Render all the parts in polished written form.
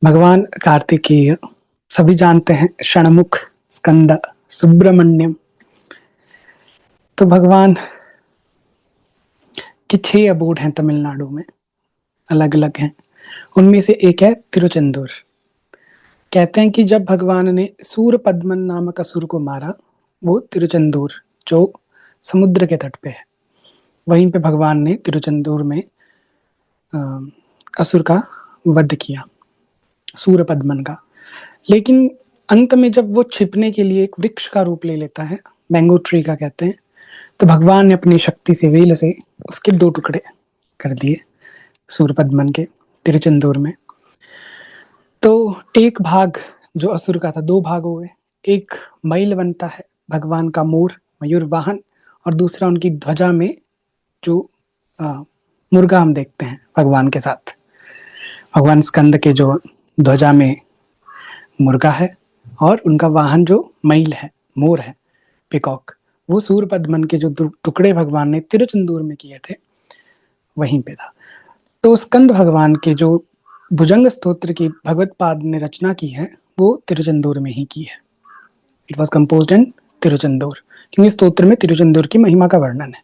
भगवान कार्तिकेय सभी जानते हैं, षणमुख, स्कंद, सुब्रमण्यम। तो भगवान के 6 अबोड हैं तमिलनाडु में, अलग अलग हैं। उनमें से एक है तिरुचेंदूर। कहते हैं कि जब भगवान ने सूरपद्मन नामक असुर को मारा, वो तिरुचेंदूर जो समुद्र के तट पे है, वहीं पे भगवान ने तिरुचेंदूर में असुर का वध किया, सूरपद्मन का। लेकिन अंत में जब वो छिपने के लिए एक वृक्ष का रूप ले लेता है, मैंगो ट्री का कहते हैं, तो भगवान ने अपनी शक्ति से, वेल से उसके 2 टुकड़े कर दिए सूरपद्मन के तिरुचेंदूर में। तो एक भाग जो असुर का था 2 भाग हो गए। एक मईल बनता है भगवान का मोर, मयूर वाहन, और दूसरा उनकी ध्वजा में जो मुर्गा हम देखते हैं भगवान के साथ। भगवान स्कंद के जो ध्वजा में मुर्गा है और उनका वाहन जो मईल है, मोर है, पिकॉक, वो सूरपद्मन के जो टुकड़े भगवान ने तिरुचेंदूर में किए थे, वहीं पे था। तो स्कंद भगवान के जो भुजंग स्तोत्र की भगवत पाद ने रचना की है, वो तिरुचेंदूर में ही की है। इट वॉज कंपोज्ड इन तिरुचेंदूर, क्योंकि स्तोत्र में तिरुचेंदूर की महिमा का वर्णन है।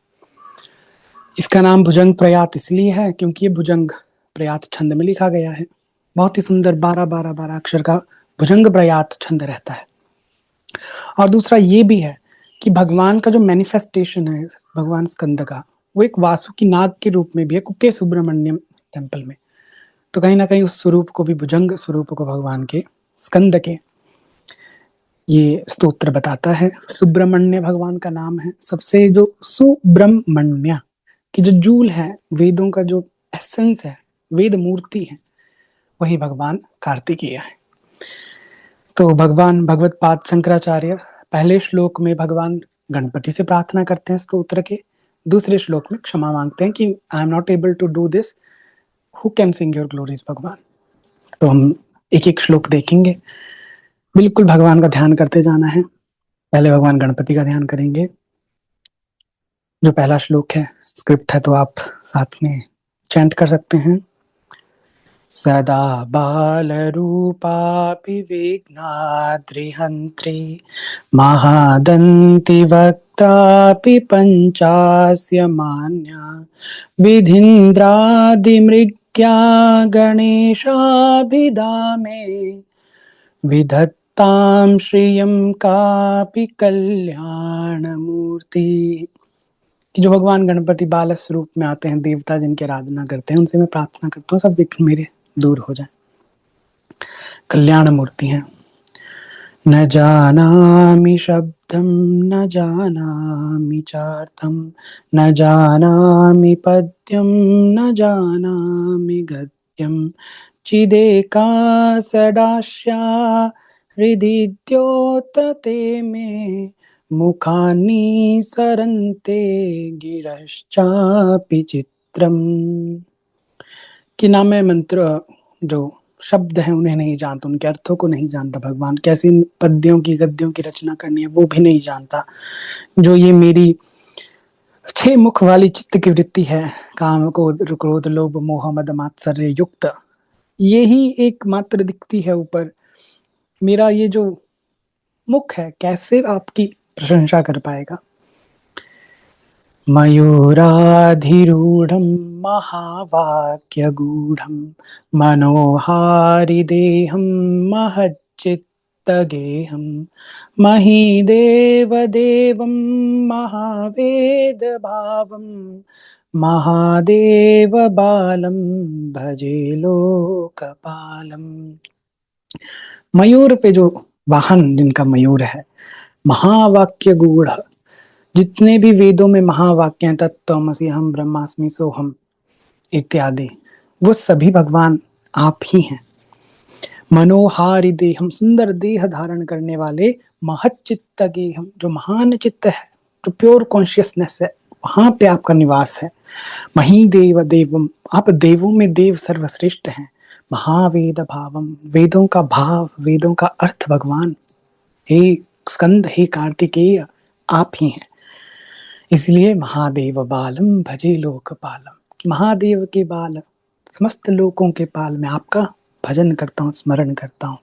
इसका नाम भुजंग प्रयात इसलिए है क्योंकि ये भुजंग प्रयात छंद में लिखा गया है। बहुत ही सुंदर 12-12-12 अक्षर का भुजंग प्रयात छंद रहता है। और दूसरा ये भी है कि भगवान का जो मैनिफेस्टेशन है भगवान स्कंद का, वो एक वासुकी नाग के रूप में भी है कुके सुब्रमण्यम टेम्पल में। तो कहीं ना कहीं उस स्वरूप को भी, भुजंग स्वरूप को भगवान के, स्कंद के, ये स्तोत्र बताता है। सुब्रमण्य भगवान का नाम है। सबसे जो सुब्रमण्य की जो जूल है, वेदों का जो एसेंस है, वेद मूर्ति है, वही भगवान कार्तिकेय है। तो भगवान भगवत पाद शंकराचार्य पहले श्लोक में भगवान गणपति से प्रार्थना करते हैं स्तोत्र के, दूसरे श्लोक में क्षमा मांगते हैं कि I am not able to do this, who can sing your glories भगवान। तो हम एक एक श्लोक देखेंगे, बिल्कुल भगवान का ध्यान करते जाना है। पहले भगवान गणपति का ध्यान करेंगे। जो पहला श्लोक है, स्क्रिप्ट है तो आप साथ में चैंट कर सकते हैं। सदा बालरूपापि विघ्नाद्रिहन्त्री महादन्ति वक्त्रापि पञ्चास्य मान्या विधीन्द्रादिमृग्या गणेशाभिधामे विधत्तां श्रियं कापि कल्याणमूर्ति। कि जो भगवान गणपति बाल स्वरूप में आते हैं, देवता जिनकी आराधना करते हैं, उनसे मैं प्रार्थना करता हूँ सब विघ्न मेरे दूर हो जाए, कल्याण मूर्ति हैं। न जानामि शब्दं न जानामि चार्थं न जानामि पद्यं न जानामि गद्यं चिदेका सदास्या हृदि द्योतते मे मुखानि सरन्ते गिरश्चापि चित्रम्। कि ना मैं मंत्र जो शब्द है उन्हें नहीं जानता, उनके अर्थों को नहीं जानता भगवान, कैसी पद्यों की गद्यों की रचना करनी है वो भी नहीं जानता। जो ये मेरी 6 मुख वाली चित्त की वृत्ति है, काम क्रोध लोभ मोह मद मात्सर्य युक्त, ये ही एकमात्र दिखती है ऊपर। मेरा ये जो मुख है कैसे आपकी प्रशंसा कर पाएगा। मयूराधिरूढ़ं महावाक्यगूढ़ं मनोहारिदेहं महच्चित्तगेहं महीदेवदेवं महावेदभावं महादेवबालं भजे लोकपालम्। मयूर पे जो वाहन जिनका मयूर है, महावाक्य गूढ़, जितने भी वेदों में महावाक्य हैं, तत्त्वमसि अहम ब्रह्मास्मि सोहम इत्यादि, वो सभी भगवान आप ही हैं। मनोहारि देहम, सुंदर देह धारण करने वाले, महच्चित्त गेहम, जो महान चित्त है, जो प्योर कॉन्शियसनेस है, वहां पे आपका निवास है। मही देव देवम, आप देवों में देव सर्वश्रेष्ठ हैं। महावेद भावम, वेदों का भाव, वेदों का अर्थ भगवान, हे स्कंद, हे कार्तिकेय, आप ही हैं। इसलिए महादेव बालम भजे लोकपालम, महादेव के बाल, समस्त लोकों के पाल में आपका भजन करता हूँ, स्मरण करता हूँ।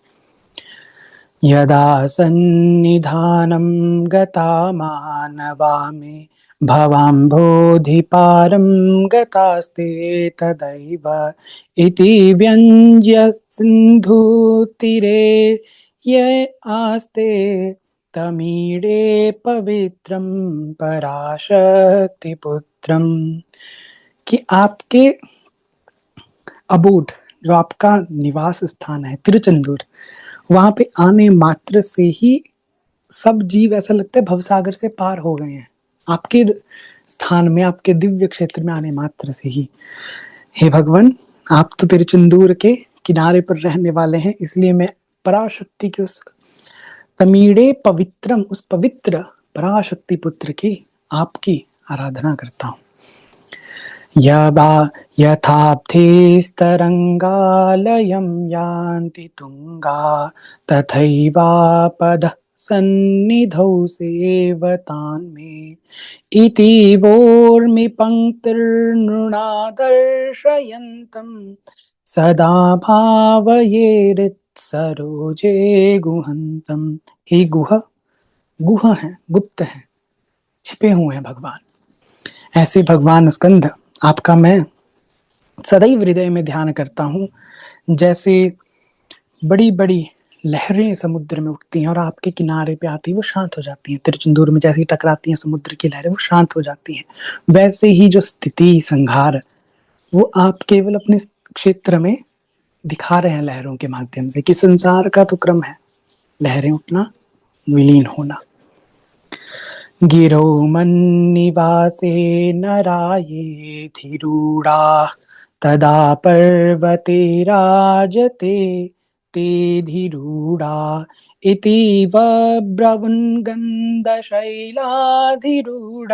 यदा सन्निधानं गता मानवा मे भवाम्भोधिपारं गतास्ते तदैव इति व्यञ्ज्य सिन्धुतीरे ये आस्ते तमीडे पवित्रं पराशक्तिपुत्रम। कि आपके अबोध, जो आपका निवास स्थान है तिरुचंदूर, वहां पे आने मात्र से ही सब जीव ऐसा लगता है भवसागर से पार हो गए हैं। आपके स्थान में, आपके दिव्य क्षेत्र में आने मात्र से ही। हे भगवान, आप तो तिरुचंदूर के किनारे पर रहने वाले हैं, इसलिए मैं पराशक्ति के उस तमीड़े पवित्रम, उस पवित्र पराशक्ति पुत्र की, आपकी आराधना करता हूँ। यथाब्धिस्तरङ्गालयं यान्ति तुङ्गा तथैवापदः सन्निधौ सेवतान्मे इति वोर्मिपङ्क्तिर्नृणादर्शयन्तं सदा भावयेरित्सरोजे गुहन्तं। हे गुह, गुह है, गुप्त है, छिपे हुए हैं भगवान। ऐसे भगवान स्कंद, आपका मैं सदैव हृदय में ध्यान करता हूँ। जैसे बड़ी बड़ी लहरें समुद्र में उठती हैं और आपके किनारे पे आती है, वो शांत हो जाती हैं। तिरुचंदूर में जैसे ही टकराती हैं समुद्र की लहरें, वो शांत हो जाती हैं। वैसे ही जो स्थिति संहार, वो आप केवल अपने क्षेत्र में दिखा रहे हैं लहरों के माध्यम से, कि संसार का तो क्रम है, लहरें उठना, विलीन होना। गिरौ मन्निवासे नराये धिरूढा तदा पर्वते राजते ते धिरूढा इति बब्रवन् गन्धशैलाधिरूढ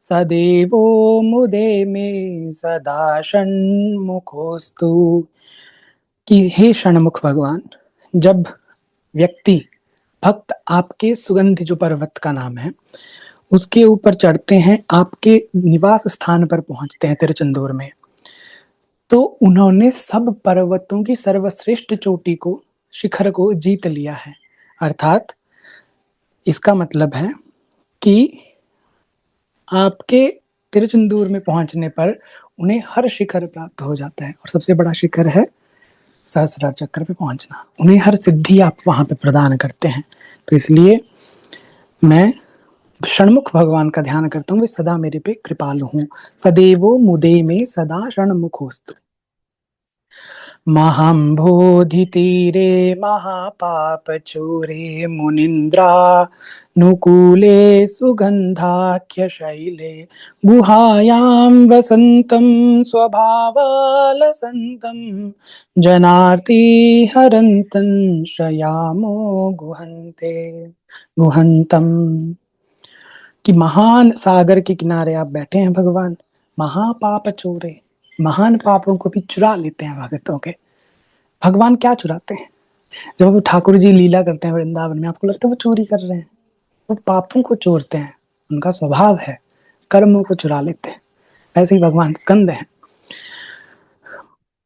सदेवो मुदे मे सदा षण्मुखोऽस्तु। कि हे षण्मुख भगवान, जब व्यक्ति, भक्त आपके सुगंधि, जो पर्वत का नाम है, उसके ऊपर चढ़ते हैं, आपके निवास स्थान पर पहुंचते हैं तिरुचंदूर में, तो उन्होंने सब पर्वतों की सर्वश्रेष्ठ चोटी को, शिखर को जीत लिया है। अर्थात इसका मतलब है कि आपके तिरुचंदूर में पहुंचने पर उन्हें हर शिखर प्राप्त हो जाता है, और सबसे बड़ा शिखर है सहस्रार चक्र पे पहुंचना। उन्हें हर सिद्धि आप वहां पे प्रदान करते हैं। तो इसलिए मैं षण्मुख भगवान का ध्यान करता हूँ, वे सदा मेरे पे कृपालु हूँ। सदैवो मुदे में सदा षण्मुखोस्तु। महाम्भोधि तीरे महापापचूरे मुनीन्द्रा नुकूले सुगंधाख्य शैले गुहायां वसन्तं स्वभावालसन्तं जनार्ति हरन्तं शयामो गुहन्ते गुहन्तम्। कि महान सागर के किनारे आप बैठे हैं भगवान, महापाप चोरे, महान पापों को भी चुरा लेते हैं भगतों के। भगवान क्या चुराते हैं? जब वो ठाकुर जी लीला करते हैं वृंदावन में, आपको लगता है वो चोरी कर रहे हैं? वो पापों को चोरते हैं, उनका स्वभाव है, कर्मों को चुरा लेते हैं। ऐसे ही भगवान स्कंद है।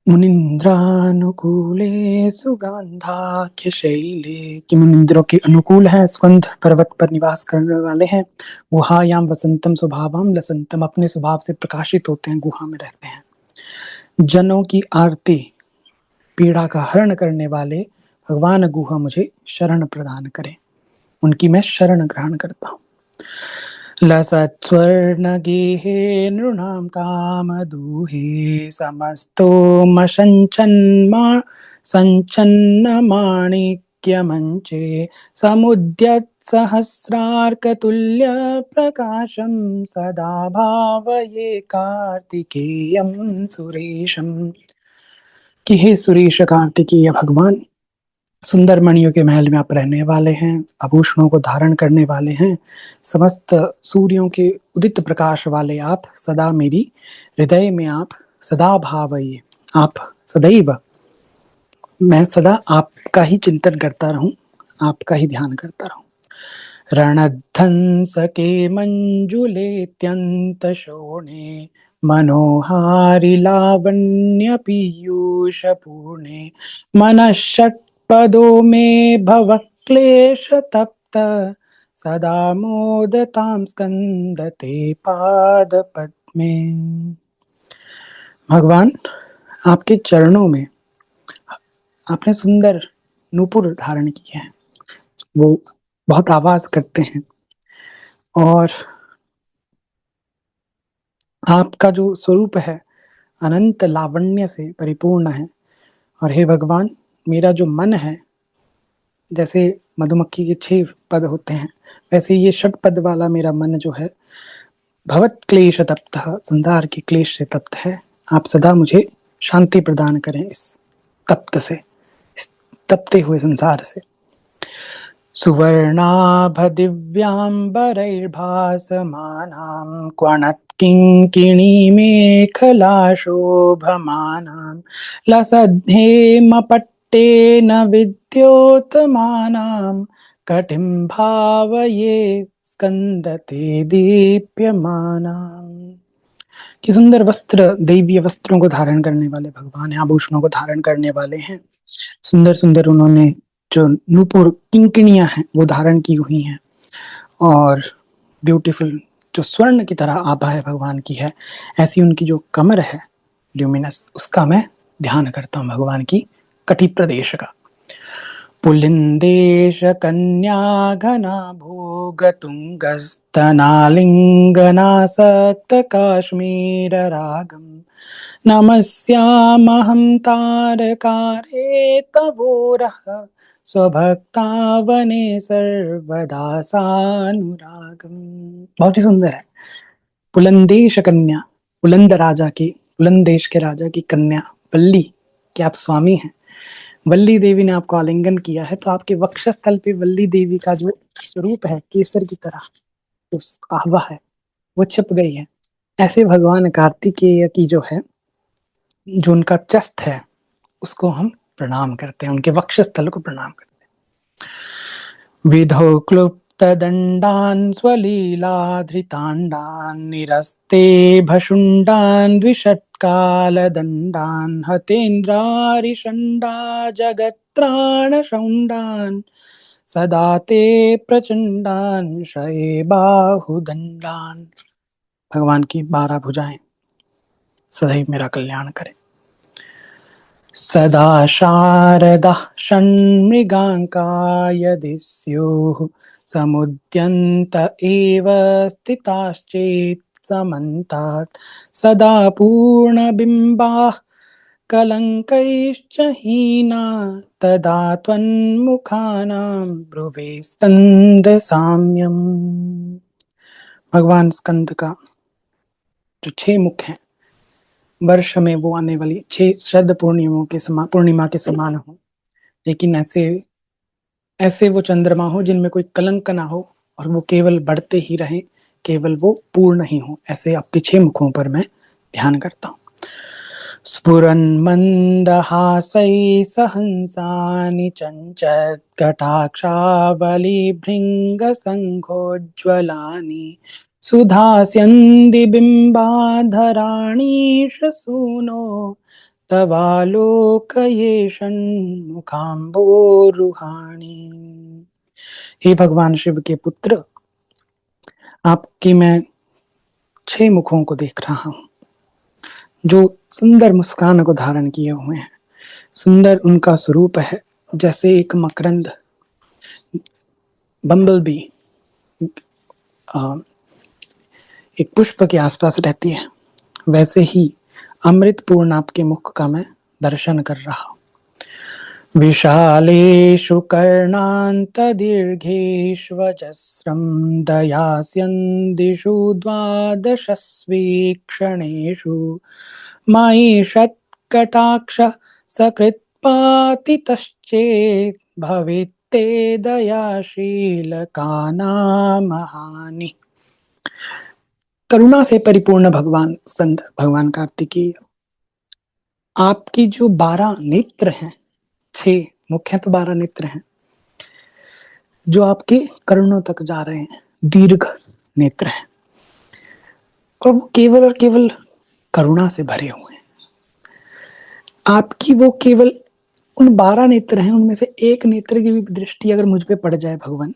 मुनिन्द्रानुकूले सुगंधाख्य शैले, कि मुनिंद्रों के अनुकूल हैं, स्कंद पर्वत पर निवास करने वाले हैं। गुहायाम वसंतम स्वभावम लसंतम, अपने स्वभाव से प्रकाशित होते हैं, गुहा में रहते हैं। जनों की आरती, पीड़ा का हरण करने वाले भगवान गुहा मुझे शरण प्रदान करें, उनकी मैं शरण ग्रहण करता हूँ। लसत्स्वर्णगेहे नृणां कामदूहे समस्तोमसञ्चन्मा सञ्चन्नमाणिक्यमञ्चे समुद्यत्सहस्रार्कतुल्यप्रकाशं सदा भावये कार्तिकेयं सुरेशम्। कि हे सुरेश कार्तिकेय भगवान, सुंदर मणियों के महल में आप रहने वाले हैं, आभूषणों को धारण करने वाले हैं, समस्त सूर्यों के उदित प्रकाश वाले आप सदा मेरी हृदय में आप सदा भावये, आप सदैव, मैं सदा आपका ही चिंतन करता रहूं, आपका ही ध्यान करता रहूं। रणध्वंस के मंजुलेत्यंत शोणे मनोहारि लावण्य पीयूष पूर्णे मनः षट्पदो मे भव क्लेश तप्त सदा मोदतां स्कंदते पाद पद्मे। भगवान, आपके चरणों में आपने सुंदर नूपुर धारण किए हैं, वो बहुत आवाज करते हैं और आपका जो स्वरूप है अनंत लावण्य से परिपूर्ण है। और हे भगवान, मेरा जो मन है, जैसे मधुमक्खी के 6 पद होते हैं, वैसे ये षट वाला मेरा मन जो है भवत क्लेश तप्तः, संसार के क्लेश से तप्त है। आप सदा मुझे शांति प्रदान करें इस तप्त से, इस तपते हुए संसार से। सुवर्णाभ दिव्यांबरैर्भासमानां क्वणत्किङ्किणीमेखलाशोभमानां लसद्धेमपट्टेन विद्योतमानां कटिं भावये स्कन्दते दीप्यमानाम्। कि सुंदर वस्त्र, दैवीय वस्त्रों को धारण करने वाले भगवान हैं, आभूषणों को धारण करने वाले हैं। सुंदर सुंदर उन्होंने जो नूपुर किंकिणियां हैं वो धारण की हुई हैं और ब्यूटीफुल जो स्वर्ण की तरह आभा है भगवान की है, ऐसी उनकी जो कमर है ल्यूमिनस, उसका मैं ध्यान करता हूँ भगवान की कटि प्रदेश का। पुलिंदेश कन्या घना भोग तुंगस्तनालिंगनासक्त काश्मीर रागम नमस्यामहं तारकारे तवोरः स्वभक्तावने सर्वदा सानुरागम। बहुत ही सुंदर है। पुलंदेश कन्या, पुलंद राजा की, पुलंद देश के राजा की कन्या वल्ली के आप स्वामी हैं। वल्ली देवी ने आपको आलिंगन किया है, तो आपके वक्षस्थल पे वल्ली देवी का जो स्वरूप है केसर की तरह, उस आभा है वो छिप गई है। ऐसे भगवान कार्तिकेय की जो है, जो उनका चस्त है, उसको हम प्रणाम करते हैं, उनके वक्षस्थल को प्रणाम करते हैं। विधौ क्लुप्त दंडान स्वलीलाधृतांडान निरस्ते भशुंडान द्विषत्काल दंडान हतेन्द्रारिषंडा जगत्राण शौंडान सदा ते प्रचंडान शये बाहुदंडान। भगवान की 12 भुजाएं सदैव मेरा कल्याण करें। सदा शारदा षण्मृगाङ्का यदि स्युः समुद्यन्त एव स्थिताश्चेत् समन्तात् सदा पूर्णबिम्बाः कलङ्कैश्च हीना तदा त्वन्मुखानां भ्रुवे स्कन्दसाम्यम्। भगवान स्कंद का जो 6 मुख हैं, वर्ष में वो आने वाली 6 शरद पूर्णिमा के समान हो, लेकिन ऐसे वो चंद्रमा हो जिनमें कोई कलंक ना हो और वो केवल बढ़ते ही रहें, केवल वो पूर्ण ही हो। ऐसे आपके 6 मुखों पर मैं ध्यान करता हूँ। स्फुरन् मन्दहासैः सहंसानि चञ्चत्कटाक्षावलिभृङ्गसङ्घोज्ज्वलानि सुधास्यन्दिबिम्बाधराणि शसूनो तवालोकयेषन्मुखाम्बोरुहाणि। हे भगवान शिव के पुत्र, आपके मैं 6 मुखों को देख रहा हूँ जो सुंदर मुस्कान को धारण किए हुए हैं। सुंदर उनका स्वरूप है, जैसे एक मकरंद बम्बल बी एक पुष्प के आसपास रहती है, वैसे ही अमृतपूर्ण आपके मुख का मैं दर्शन कर रहा हूँ। विशालेषु कर्णान्तदीर्घेष्वजस्रं दयास्यन्दिषु द्वादशस्वीक्षणेषु मयि सकृत्पातितश्चेत् भवेत्ते दयाशीलकानामहानि। करुणा से परिपूर्ण भगवान स्कंद, भगवान कार्तिकेय, आपकी जो 12 नेत्र हैं, 6 मुख्य तो 12 नेत्र हैं जो आपके कर्णों तक जा रहे हैं, दीर्घ नेत्र हैं, और वो केवल और केवल करुणा से भरे हुए हैं। आपकी वो केवल उन 12 नेत्र हैं, उनमें से एक नेत्र की भी दृष्टि अगर मुझ पे पड़ जाए भगवान,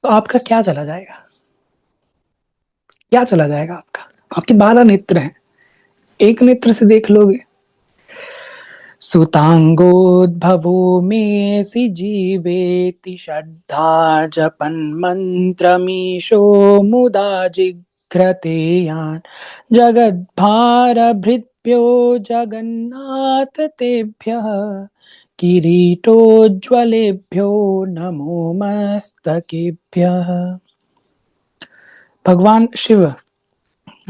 तो आपका क्या चला जाएगा? क्या चला जाएगा आपका? आपके 12 नेत्र हैं, एक नेत्र से देख लोगे। सुतांगोद्भवो मेऽसि जीवेति श्रद्धा जपन् मन्त्रमीशो मुदा जिघ्रते यान् जगद्भारभृत्यो जगन्नाथ तेभ्यः किरीटोज्ज्वलेभ्यो नमो मस्तकेभ्यः। भगवान शिव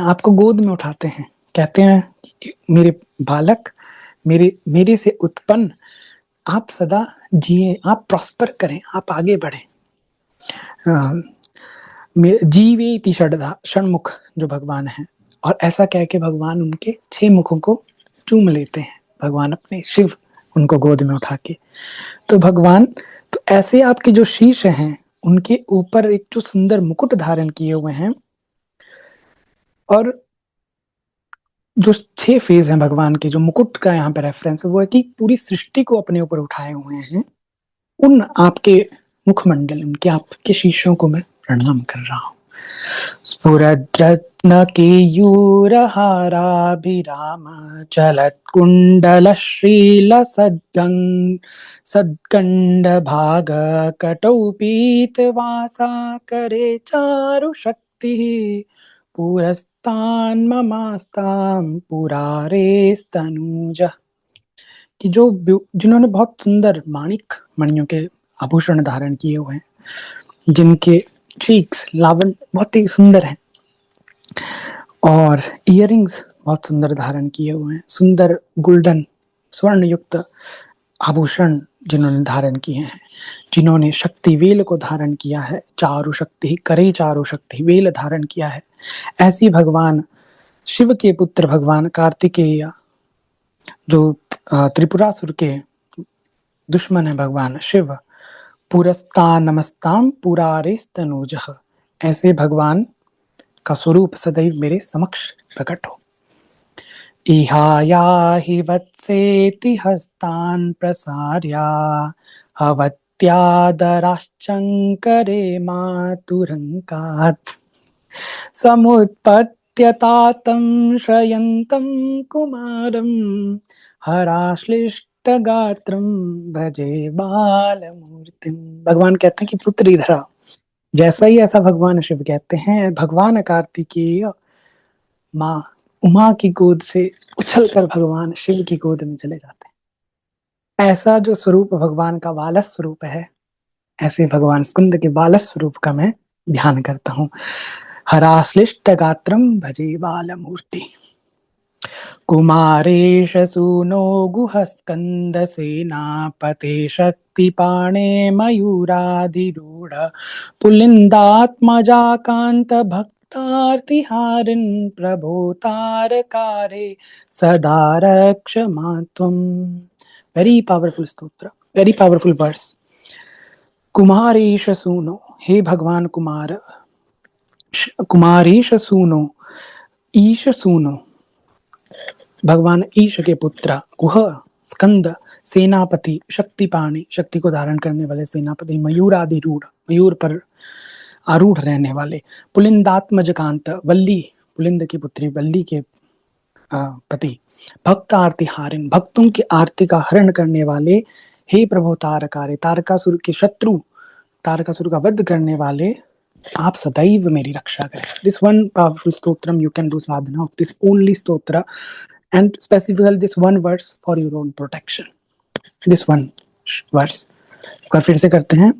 आपको गोद में उठाते हैं, कहते हैं मेरे बालक, मेरे से उत्पन्न, आप सदा जिए, आप प्रॉस्पर करें, आप आगे बढ़ें। जीवेति षड्धा, षण्मुख जो भगवान हैं, और ऐसा कह के भगवान उनके 6 मुखों को चूम लेते हैं, भगवान अपने शिव उनको गोद में उठा के। तो भगवान, तो ऐसे आपके जो शीश हैं उनके ऊपर एक जो सुंदर मुकुट धारण किए हुए हैं, और जो 6 फेज हैं भगवान के, जो मुकुट का यहाँ पे रेफरेंस है वो है कि पूरी सृष्टि को अपने ऊपर उठाए हुए हैं। उन आपके मुखमंडल, उनके आपके शीशों को मैं प्रणाम कर रहा हूँ। स्फुरद्रत्न केयूरहाराभिराम चलत कुंडल श्रील सद्गंड भाग कटौ पीतवासा करे चारु शक्ति पुरस्तान् ममास्तां पुरारेस्तनूज। कि जो जिन्होंने बहुत सुंदर माणिक मणियों के आभूषण धारण किए हुए हैं, जिनके चीक्स लावण बहुत ही सुंदर हैं, और इयरिंग्स बहुत सुंदर धारण किए हुए हैं, सुंदर गोल्डन स्वर्ण युक्त आभूषण जिन्होंने धारण किए हैं, जिन्होंने शक्ति वेल को धारण किया है, चारु शक्ति करे चारु शक्ति वेल धारण किया है, ऐसी भगवान शिव के पुत्र भगवान कार्तिकेय, जो त्रिपुरासुर के दुश्मन है भगवान शिव, पुरस्ता नमस्ताम पुरारेस्तनूजः, ऐसे भगवान का स्वरूप सदैव मेरे समक्ष प्रकट हो। इहायाहि वत्सेति हस्तान् प्रसार्या हवत्यादराश्चङ्करे मातुरङ्कात् समुत्पत्यतातं श्रयन्तं कुमारं हराश्लिष्टगात्रं भजे बालमूर्तिम। भगवान कहते हैं कि पुत्र इधर आओ। जैसा ही ऐसा भगवान शिव कहते हैं, भगवान कार्तिकेय माँ उमा की गोद से उछलकर भगवान शिव की गोद में चले जाते हैं। ऐसा जो स्वरूप भगवान का बालस स्वरूप है, ऐसे भगवान स्कंद के बालस स्वरूप का मैं ध्यान करता हूँ। हराश्लिष्ट गात्रम भजे बालमूर्ति। कुमारेश सूनो गुहस्कंद सेनापते शक्तिपाणे मयूराधिरूढ़ पुलिंदात्मजाकांत भक्तार्तिहारिन् प्रभो तारकारे सदा रक्ष मात्वम्। वेरी पावरफुल स्तोत्र, वेरी पावरफुल वर्स। कुमारेश सूनो, हे भगवान कुमार, कुमारेश सूनो, ईश सूनो, भगवान ईश के पुत्र, गुह स्कंद सेनापति, शक्तिपाणी शक्ति को धारण करने वाले सेनापति, मयूराधिरूढ़ मयूर पर आरूढ़ रहने वाले, पुलिंदात्मजकांत वल्ली पुलिंद की पुत्री वल्ली के पति, भक्त आरती हारिन भक्तों की आरती का हरण करने वाले, हे प्रभु तारकारे तारकासुर के शत्रु, तारकासुर का वध करने वाले, आप सदैव मेरी रक्षा करें। This one powerful stotram you can do Sadhana of this only स्तोत्र and specifically this one verse for your own protection. This one verse एक फिर से करते हैं।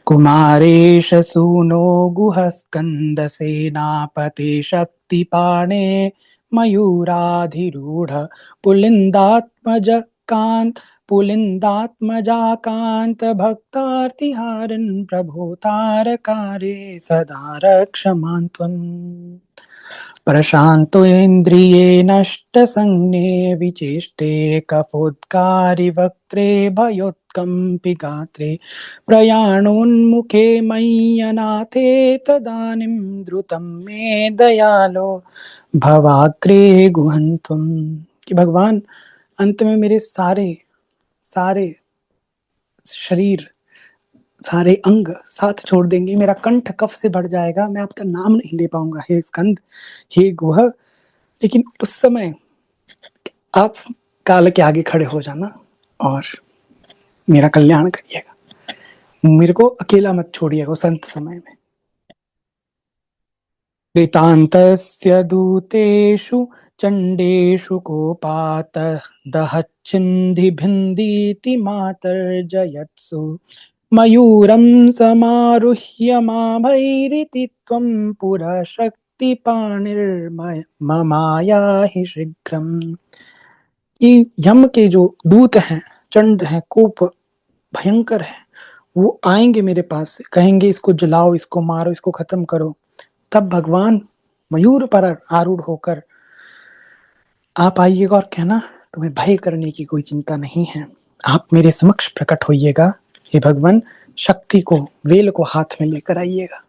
कुमारेश सूनो गुहस्कंद सेनापते शक्तिपाणे मयूराधिरूढ़ पुलिंदात्मजाकांत भक्तार्तिहारिन् प्रभो तारकारे सदा रक्ष मात्वम्। प्रशान्तो इन्द्रिये नष्टसंज्ञे विचेष्टे कफोद्गारि वक्त्रे भयोत्कम्पि गात्रे प्रयाणोन्मुखे मय्यनाथे तदानीं द्रुतं मे दयालो भवाग्रे गुहन्तुम। कि भगवान अंत में मेरे सारे सारे शरीर, सारे अंग साथ छोड़ देंगे, मेरा कंठ कफ से भर जाएगा, मैं आपका नाम नहीं ले पाऊंगा हे स्कंद, हे गुह। लेकिन उस समय आप काल के आगे खड़े हो जाना और मेरा कल्याण करिएगा, मेरे को अकेला मत छोड़िएगा उस अंत समय में। कृतान्तस्य दूतेषु चण्डेषु कोपात दहच्छिन्धि भिन्दीति मातर्जयत्सु मयूरं समारुह्य माभैरिति त्वं पुरः शक्तिपाणिर्ममाया हि शीघ्रम्। कि यम के जो दूत हैं, चंड हैं, कोप भयंकर है, वो आएंगे मेरे पास से, कहेंगे इसको जलाओ, इसको मारो, इसको खत्म करो। तब भगवान मयूर पर आरूढ़ होकर आप आइएगा और कहना तुम्हें भय करने की कोई चिंता नहीं है, आप मेरे समक्ष प्रकट होइएगा, हे भगवान शक्ति को, वेल को हाथ में लेकर आइएगा।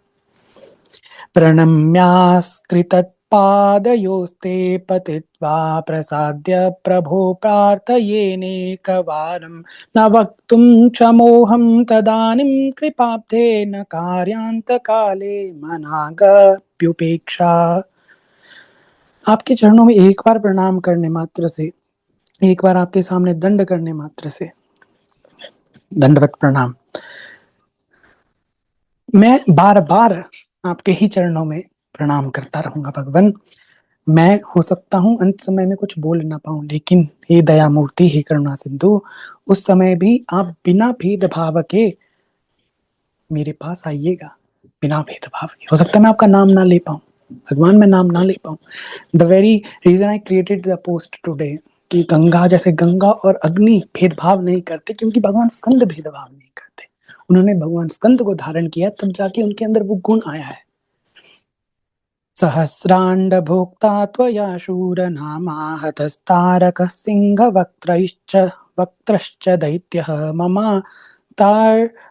प्रणम्यास्कृतपादयोस्ते पतित्वा प्रसाद्य प्रभो प्रार्थयेनेकवारं न वक्तुं क्षमोऽहं तदानीं कृपाब्धे न कार्यान्तकाले मनागप्युपेक्षा। आपके चरणों में एक बार प्रणाम करने मात्र से, एक बार आपके सामने दंड करने मात्र से, दंडवत प्रणाम, मैं बार बार आपके ही चरणों में प्रणाम करता रहूंगा भगवान। मैं हो सकता हूँ अंत समय में कुछ बोल ना पाऊं, लेकिन हे दया मूर्ति, हे करुणा सिंधु, उस समय भी आप बिना भेदभाव के मेरे पास आइएगा, बिना भेदभाव के। हो सकता है मैं आपका नाम ना ले पाऊं भगवान, मैं नाम ना ले पाऊं। The very reason I created the post today कि गंगा, जैसे गंगा और अग्नि भेदभाव नहीं करते, क्योंकि भगवान स्कंद भेदभाव नहीं करते। उन्होंने भगवान स्कंद को धारण किया, तब जाके उनके अंदर वो गुण आया है। सहस्रांड भोक्ता त्वया शूरनामा हतस्तारकः सिंहवक्त्रैश्च वक्त्रश्च दैत्यः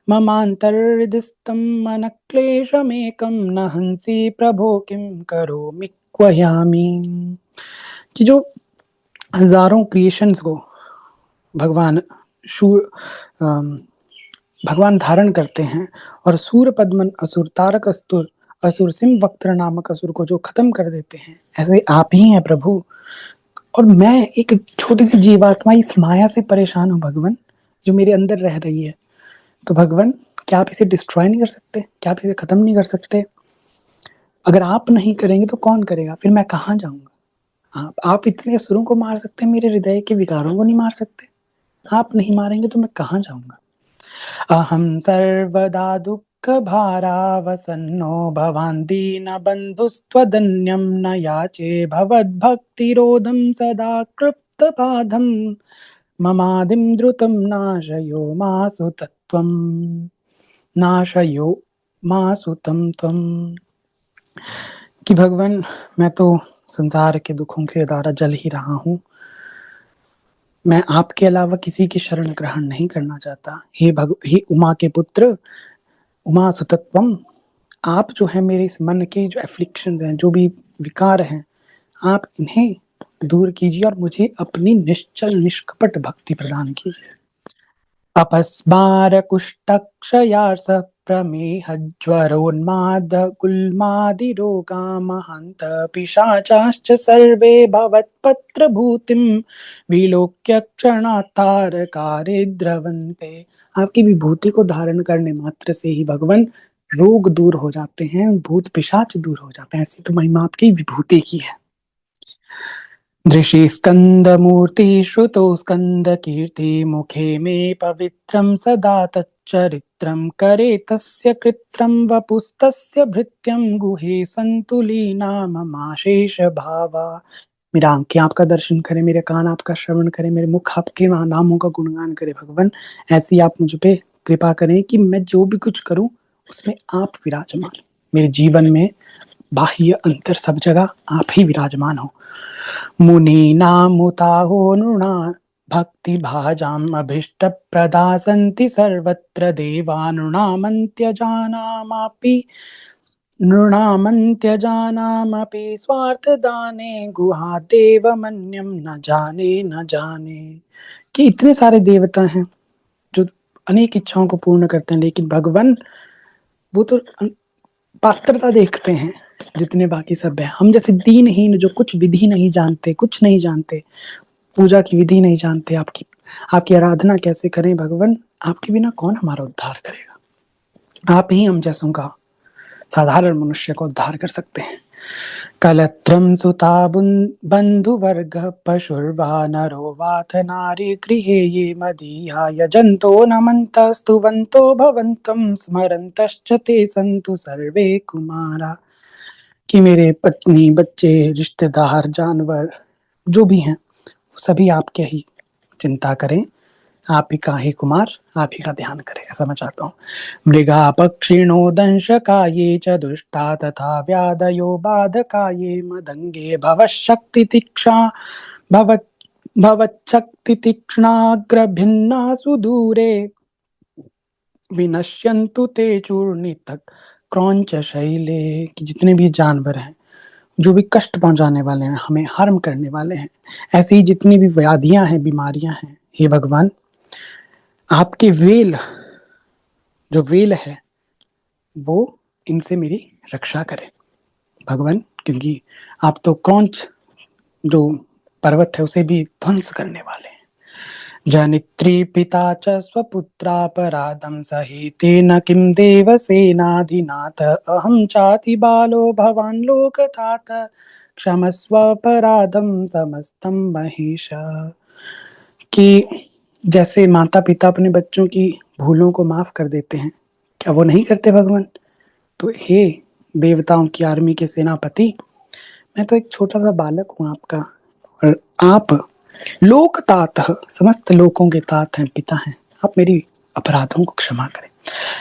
ममान्तर्हृदिस्थं मनक्लेशमेकं न हंसि प्रभो किं करोमि क्वयामि। कि जो हजारों क्रिएशंस को भगवान शूर भगवान धारण करते हैं और सूर पद्मन असुर तारक अस्तुर असुर सिंह वक्त्र नामक असुर को जो खत्म कर देते हैं, ऐसे आप ही हैं प्रभु। और मैं एक छोटी सी जीवात्मा इस माया से परेशान हूँ भगवान, जो मेरे अंदर रह रही है। तो भगवान क्या आप इसे डिस्ट्रॉय नहीं कर सकते, क्या आप इसे खत्म नहीं कर सकते? अगर आप नहीं करेंगे तो कौन करेगा? फिर मैं कहाँ जाऊंगा? आप इतने असुरों को मार सकते हैं, मेरे हृदय के विकारों को नहीं मार सकते? आप नहीं मारेंगे तो मैं कहाँ जाऊंगा? अहं सर्वदा दुःखभारावसन्नो भवान् दीनबन्धुस्त्वदन्यं न याचे भवद्भक्तिरोधं सदा कृप्तपादं ममादिं द्रुतं नाशयो मासु तं त्वम्। कि भगवान मैं तो संसार के दुखों के द्वारा जल ही रहा हूँ, मैं आपके अलावा किसी की शरण ग्रहण नहीं करना चाहता। हे उमा के पुत्र, उमा सुतत्वम, आप जो है मेरे इस मन के जो एफ्लिक्शन हैं, जो भी विकार हैं, आप इन्हें दूर कीजिए और मुझे अपनी निश्चल निष्कपट भक्ति प्रदान कीजिए। अपस्मार कुष्ठक्षयार्स प्रमेह ज्वरोन्माद गुल्मादि रोगा महांत पिशाचाश्च सर्वे भवत्पत्र भूतिम विलोक्य क्षणातारकारे द्रवन्ते। आपकी विभूति को धारण करने मात्र से ही भगवान रोग दूर हो जाते हैं, भूत पिशाच दूर हो जाते हैं। ऐसी तो महिमा आपकी विभूति की है। दृशि स्कंदमूर्ति श्रुतौ स्कंदकीर्ति मुखे मे पवित्रं सदा तच्चरित्रं करे तस्य कृत्रं वपुस्तस्य भृत्यं गुहे संतुलीना ममाशेष भावा। मेरा आंखें आपका दर्शन करे, मेरे कान आपका श्रवण करे, मेरे मुख आपके नामों का गुणगान करे। भगवान ऐसी आप मुझ पे कृपा करें कि मैं जो भी कुछ करूं उसमें आप विराजमान, मेरे जीवन में बाह्य अंतर सब जगह आप ही विराजमान हो। मुनीनामुताहो नृणां भक्ति भाजाम् अभीष्ट प्रदा सन्ति सर्वत्र नृणामन्त्यजानामपि स्वार्थदाने गुहादेव मन्यम न जाने न जाने। कि इतने सारे देवता हैं जो अनेक इच्छाओं को पूर्ण करते हैं, लेकिन भगवान वो तो पात्रता देखते हैं जितने बाकी सब है। हम जैसे दीनहीन जो कुछ विधि नहीं जानते, कुछ नहीं जानते, पूजा की विधि नहीं जानते, आपकी आपकी आराधना कैसे करें भगवान? आपके बिना कौन हमारा उद्धार करेगा? आप ही हम जैसों का, साधारण मनुष्य को उद्धार कर सकते हैं। कलत्रं सुता बन्धुवर्गः पशुर्वानरो वाथ नारी गृहे ये मदीया यजन्तो नमन्तः स्तुवन्तो भवन्तं स्मरन्तश्च ते सन्तु सर्वे कुमारा। कि मेरे पत्नी, बच्चे, रिश्तेदार, जानवर जो भी हैं, वो सभी आपके ही चिंता करें, आप ही का ही कुमार, आप ही का ध्यान करें, ऐसा मैं चाहता हूँ। मृगा पक्षिणो दंशका ये च दुष्टा तथा व्याधयो बाधका ये मदंगे भवशक्ति तीक्षा भवच्छक्ति तीक्ष्णाग्र भिन्ना सुदूरे विनश्यन्तु ते चूर्णितक क्रौंच शैले। कि जितने भी जानवर हैं जो भी कष्ट पहुंचाने वाले हैं, हमें हार्म करने वाले हैं, ऐसी ही जितनी भी व्याधियां हैं, बीमारियां हैं, हे भगवान आपके वेल जो वेल है वो इनसे मेरी रक्षा करे भगवान। क्योंकि आप तो क्रौंच जो पर्वत है उसे भी ध्वंस करने वाले हैं। जनित्री पिता च स्वपुत्रापराधं सहितेन किं देवसेनाधिनाथ अहं चाति बालो भवान् लोकतात क्षमस्व अपराधं समस्तं महेश। कि जैसे माता पिता अपने बच्चों की भूलों को माफ कर देते हैं, क्या वो नहीं करते भगवान? तो हे देवताओं की आर्मी के सेनापति, मैं तो एक छोटा सा बालक हूँ आपका, और आप लोकतात समस्त लोकों के तात हैं, पिता हैं, आप मेरी अपराधों को क्षमा करें।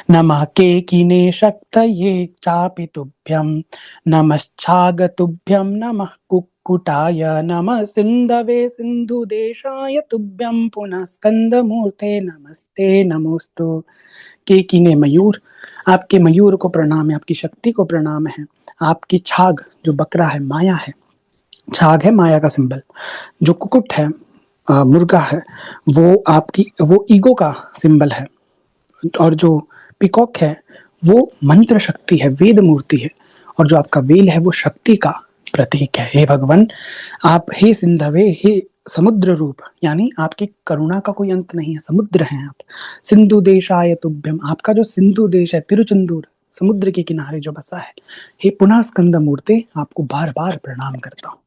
नमः केकिने शक्तये चापि तुभ्यं नमश्चाग तुभ्यं नमः कुक्कुटाय नमः सिन्धवे सिन्धुदेशाय तुभ्यं पुनः स्कंदमूर्ते नमस्ते नमोस्तु। केकिने मयूर, आपके मयूर को प्रणाम है, आपकी शक्ति को प्रणाम है। आपकी छाग जो बकरा है माया है, छाग है माया का सिंबल। जो कुकुट है मुर्गा है, वो आपकी वो ईगो का सिंबल है। और जो पिकॉक है वो मंत्र शक्ति है, वेद मूर्ति है। और जो आपका वेल है वो शक्ति का प्रतीक है। हे भगवान आप, हे सिंधवे, हे समुद्र रूप, यानी आपकी करुणा का कोई अंत नहीं है, समुद्र हैं आप। सिंधु देशाय तुभ्यम, आपका जो सिंधु देश है, तिरुचंदूर समुद्र के किनारे जो बसा है। हे पुनः स्कंद मूर्ते, आपको बार बार प्रणाम करता हूँ।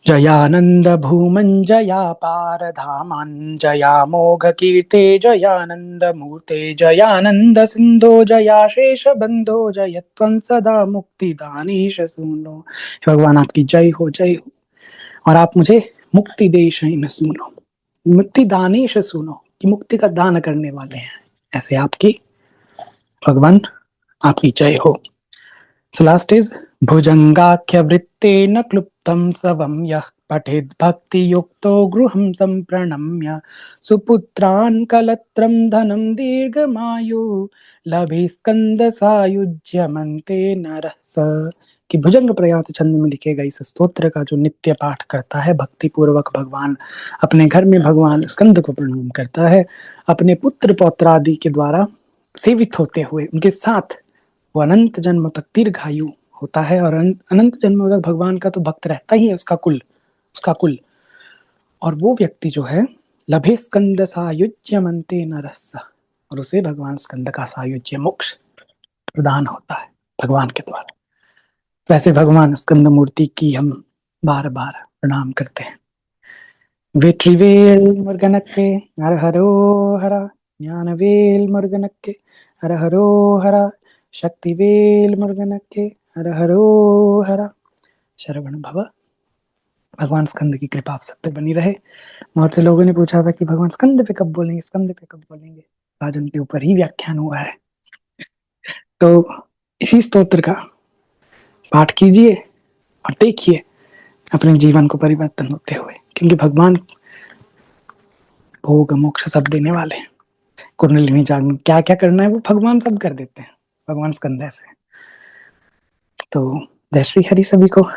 जयानंद भूमन जया पार धामन जया मोघ कीर्ते जयानंद मूर्ते जयानंद सिंधो जया शेष बंधो जयत्वं सदा मुक्ति दानीश सुनो। भगवान आपकी जय हो, जय हो। और आप मुझे मुक्ति देश न सुनो, मुक्ति दानीश सुनो, कि मुक्ति का दान करने वाले हैं, ऐसे आपकी भगवान आपकी जय हो। So last is भुजंगाख्यवृत्तेन क्लुप्तं स्वं यः पठेद् भक्तियुक्तो गृहं सम्प्रणम्य सुपुत्रान् कलत्रं धनं दीर्घमायु लभे स्कंद सायुज्यमन्ते नरः स। कि भुजंग प्रयात छंद में लिखे गए इस स्तोत्र का जो नित्य पाठ करता है भक्ति पूर्वक, भगवान अपने घर में भगवान स्कंद को प्रणाम करता है, अपने पुत्र पौत्र आदि के द्वारा सेवित होते हुए उनके साथ वो अनंत जन्म तक दीर्घायु होता है। और अनंत जन्म तक भगवान का तो भक्त रहता ही है, उसका कुल। और वो व्यक्ति जो है लभे स्कंद सायुज्य मनते नरस्स, और उसे भगवान स्कंद का सायुज्य मोक्ष प्रदान होता है भगवान के द्वारा। तो ऐसे भगवान स्कंद मूर्ति की हम बार बार प्रणाम करते हैं। वेट्रिवेल मुर्गनक्के हर हरो हरा, ज्ञानवेल मुर्गनक्के हर हरो हरा, शक्तिवेल मुर्गनक्के हर हरो हरा। शरवण भव। भगवान स्कंद की कृपा आप सब पे बनी रहे। बहुत से लोगों ने पूछा था कि भगवान स्कंद पे कब बोलेंगे, स्कंद पे कब बोलेंगे। आज उनके ऊपर ही व्याख्यान हुआ है। तो इसी स्तोत्र का पाठ कीजिए और देखिए अपने जीवन को परिवर्तन होते हुए, क्योंकि भगवान भोग मोक्ष सब देने वाले हैं। कुंडलिनी जागरण क्या-क्या करना है वो भगवान सब कर देते हैं, भगवान स्कंद ऐसे। तो जय श्री हरि सभी को।